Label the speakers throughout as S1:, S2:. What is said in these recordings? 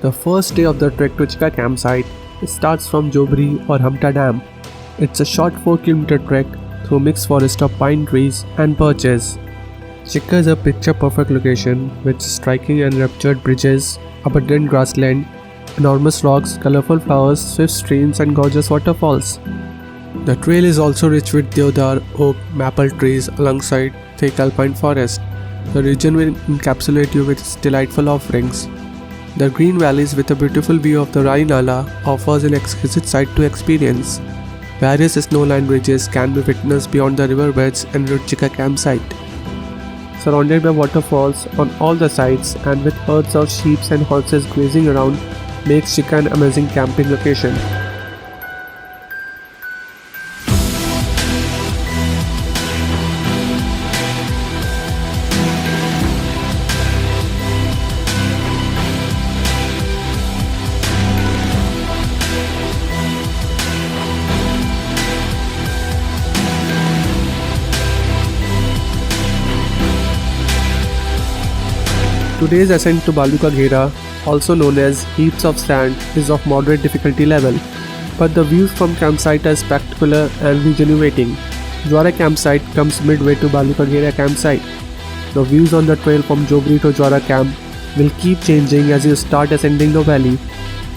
S1: The first day of the trek to Chika campsite starts from Jobri or Hamta Dam. It's a short 4-kilometer trek through mixed forest of pine trees and birches. Chika is a picture-perfect location with striking and ruptured bridges, abundant grassland, enormous rocks, colorful flowers, swift streams and gorgeous waterfalls. The trail is also rich with deodar, oak, maple trees alongside thick alpine forest. The region will encapsulate you with its delightful offerings. The green valleys with a beautiful view of the Rai Nala offers an exquisite sight to experience. Various snow-lined ridges can be witnessed beyond the riverbeds and route Chika campsite. Surrounded by waterfalls on all the sides and with herds of sheep and horses grazing around makes Chika an amazing camping location. Today's ascent to Baluka Ghera, also known as heaps of sand, is of moderate difficulty level, but the views from campsite are spectacular and rejuvenating. Jwara campsite comes midway to Baluka Ghera campsite. The views on the trail from Jobri to Jwara camp will keep changing as you start ascending the valley.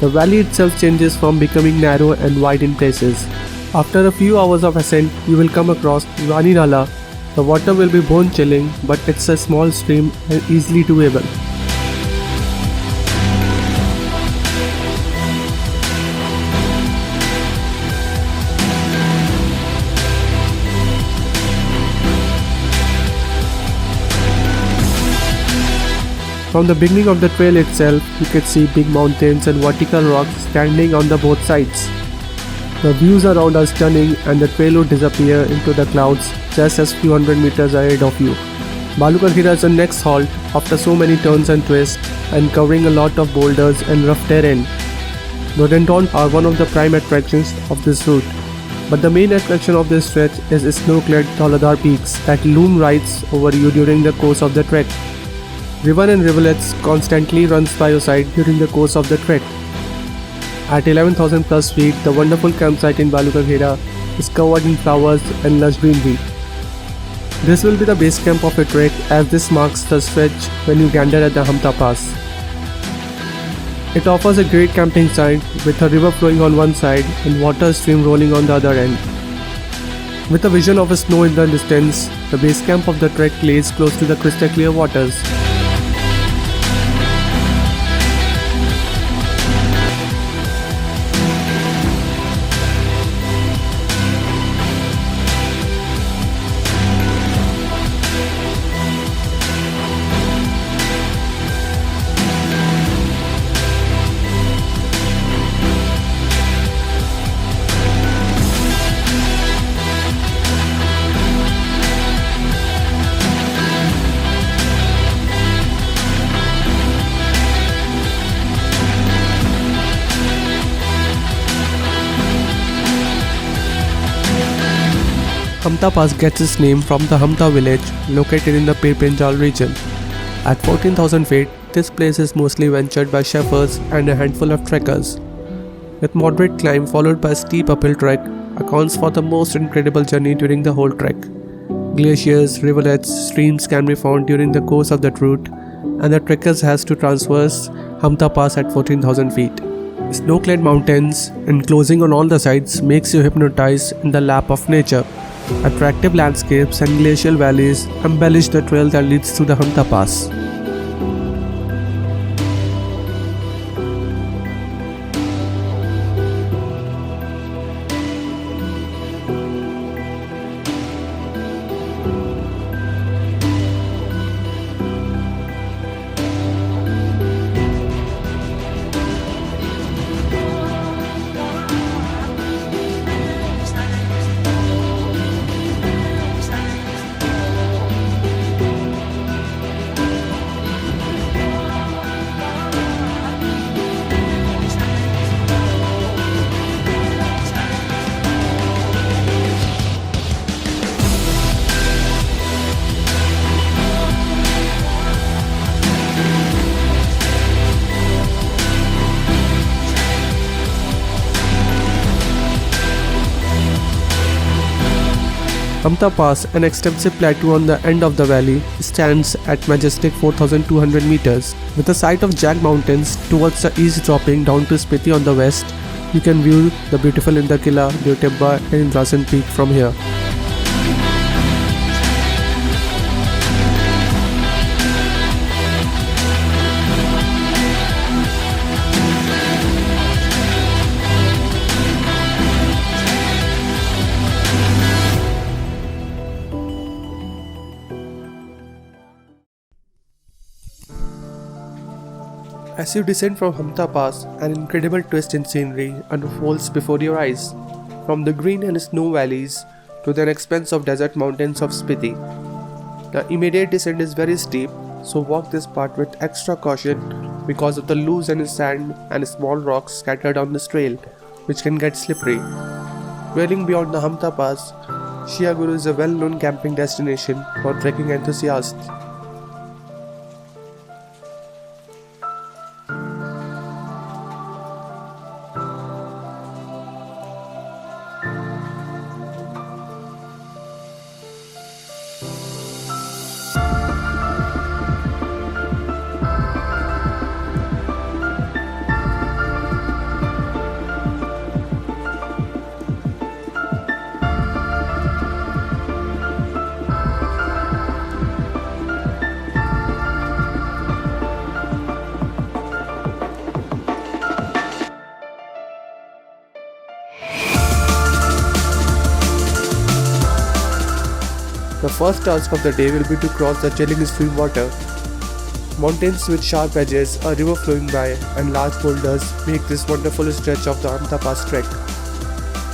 S1: The valley itself changes from becoming narrow and wide in places. After a few hours of ascent, you will come across Rani Nala. The water will be bone chilling, but it's a small stream and easily doable. From the beginning of the trail itself, you could see big mountains and vertical rocks standing on the both sides. The views around are stunning and the trail would disappear into the clouds just a few hundred meters ahead of you. Baluka Ghera is the next halt after so many turns and twists and covering a lot of boulders and rough terrain. Rhododendrons are one of the prime attractions of this route, but the main attraction of this stretch is snow-clad Tauladar peaks that loom right over you during the course of the trek. River and rivulets constantly runs by your side during the course of the trek. At 11,000 plus feet, the wonderful campsite in Baluka Ghera is covered in flowers and lush greenery. This will be the base camp of a trek as this marks the stretch when you gander at the Hamta pass. It offers a great camping site with a river flowing on one side and water stream rolling on the other end. With a vision of snow in the distance, the base camp of the trek lays close to the crystal clear waters. Hamta Pass gets its name from the Hamta village located in the Pir Panjal region. At 14,000 feet, this place is mostly ventured by shepherds and a handful of trekkers. With moderate climb followed by a steep uphill trek accounts for the most incredible journey during the whole trek. Glaciers, rivulets, streams can be found during the course of that route, and the trekkers has to traverse Hamta Pass at 14,000 feet. Snow-clad mountains enclosing on all the sides makes you hypnotized in the lap of nature. Attractive landscapes and glacial valleys embellish the trail that leads to the Hamta Pass. Hamta Pass, an extensive plateau on the end of the valley, stands at majestic 4,200 meters. With a sight of jagged mountains towards the east dropping down to Spiti on the west, you can view the beautiful Indakila, Deotebba and Indrasan Peak from here. As you descend from Hamta Pass, an incredible twist in scenery unfolds before your eyes. From the green and snow valleys to the expanse of desert mountains of Spiti. The immediate descent is very steep, so walk this part with extra caution because of the loose and sand and small rocks scattered on this trail, which can get slippery. Dwelling beyond the Hamta Pass, Shiaguru is a well-known camping destination for trekking enthusiasts. The first task of the day will be to cross the chilling stream water. Mountains with sharp edges, a river flowing by, and large boulders make this wonderful stretch of the Hamta Pass trek.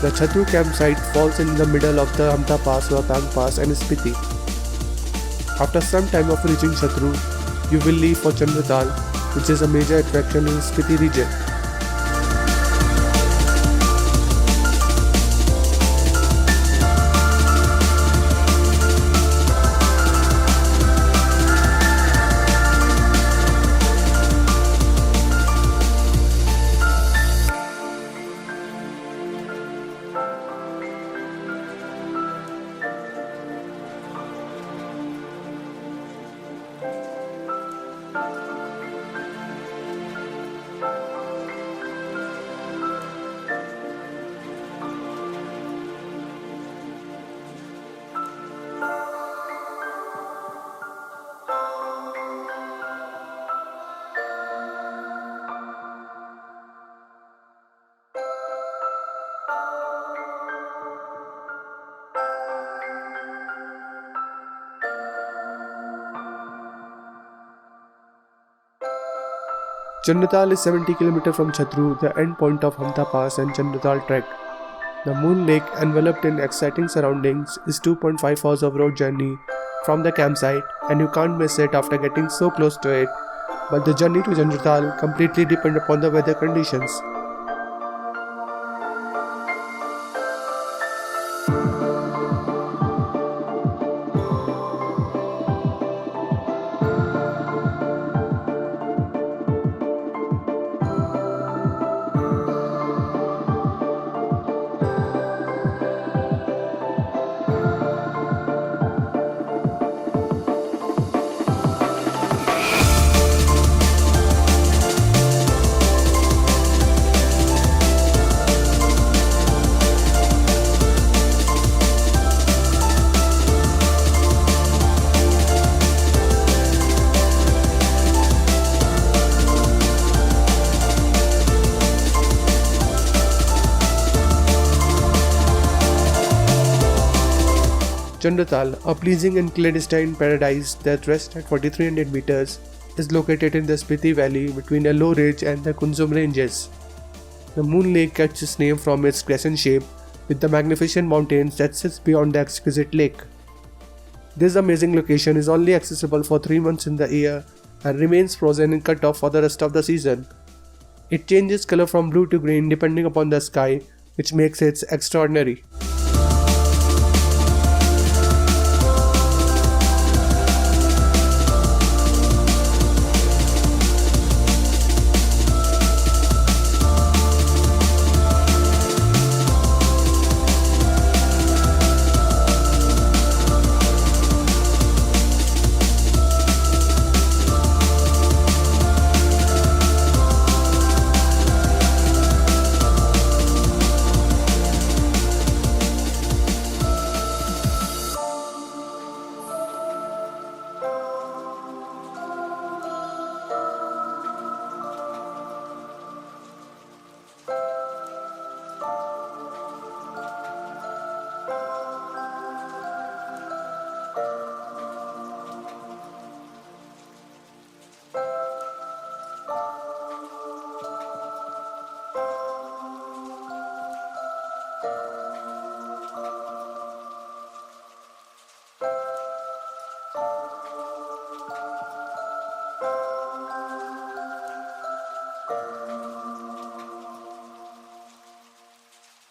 S1: The Chhatru campsite falls in the middle of the Hamta Pass, Rucksack Pass and Spiti. After some time of reaching Chhatru, you will leave for Chandratal, which is a major attraction in the Spiti region. Chandratal is 70 km from Chhatru, the end point of Hamta Pass and Chandratal trek. The Moon Lake, enveloped in exciting surroundings, is 2.5 hours of road journey from the campsite, and you can't miss it after getting so close to it. But the journey to Chandratal completely depends upon the weather conditions. Chandratal, a pleasing and clandestine paradise that rests at 4300 meters, is located in the Spiti Valley between a low ridge and the Kunzum Ranges. The Moon Lake gets its name from its crescent shape with the magnificent mountains that sits beyond the exquisite lake. This amazing location is only accessible for 3 months in the year and remains frozen and cut off for the rest of the season. It changes color from blue to green depending upon the sky, which makes it extraordinary.